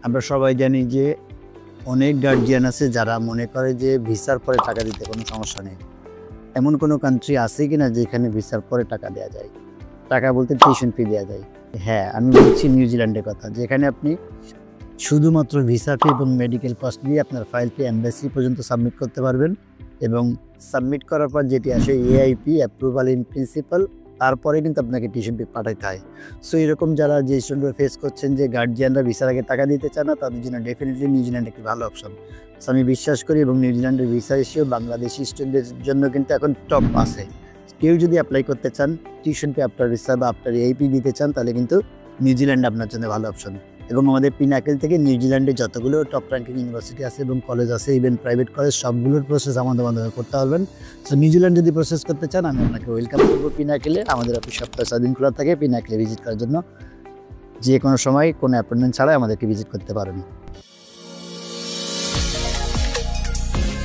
আমরা সবাই জানি যে অনেক গার্জিয়ান আছে যারা মনে করে যে ভিসার পরে টাকা দিতে কোনো সমস্যা নেই। এমন কোনো কান্ট্রি আছে কিনা যেখানে ভিসার পরে টাকা দেওয়া যায়, টাকা বলতে টিউশন ফি দেওয়া যায়? হ্যাঁ, আমি বলছি নিউজিল্যান্ডের কথা, যেখানে আপনি শুধুমাত্র ভিসা ফি এবং মেডিকেল কস্ট দিয়ে আপনার ফাইলটি এম্বাসি পর্যন্ত সাবমিট করতে পারবেন এবং সাবমিট করার পর যেটি আসে এআইপি অ্যাপ্রুভাল ইন প্রিন্সিপাল, তারপরে কিন্তু আপনাকে টিউশন ফি পাঠাতে হয়। সো এরকম যারা যে স্টুডেন্টরা ফেস করছেন যে গার্জিয়ানরা ভিসার আগে টাকা দিতে চায় না, তাদের জন্য ডেফিনেটলি নিউজিল্যান্ড একটি ভালো অপশন। সো আমি বিশ্বাস করি এবং নিউজিল্যান্ডের ভিসা রেশিও বাংলাদেশি স্টুডেন্টদের জন্য কিন্তু এখন টপ আছে। কেউ যদি অ্যাপ্লাই করতে চান, টিউশন ফি আফটার ভিসা বা আফটার এআইপি দিতে চান, তাহলে কিন্তু নিউজিল্যান্ড আপনার জন্য ভালো অপশন। এবং আমাদের পিনাকেল থেকে নিউজিল্যান্ডে যতগুলো টপ র্যাঙ্কিং ইউনিভার্সিটি আছে এবং কলেজ আছে, ইভেন প্রাইভেট কলেজ, সবগুলোর প্রসেস আমাদের মাধ্যমে করতে পারবেন। সো নিউজিল্যান্ড যদি প্রসেস করতে চান, আমি আপনাকে ওয়েলকাম করবো পিনাকেলে। আমাদের অফিস সপ্তাহে 7 দিন খোলা থাকে। পিনাকেলে ভিজিট করার জন্য যে কোনো সময় কোনো অ্যাপয়েন্টমেন্ট ছাড়াই আমাদেরকে ভিজিট করতে পারেন।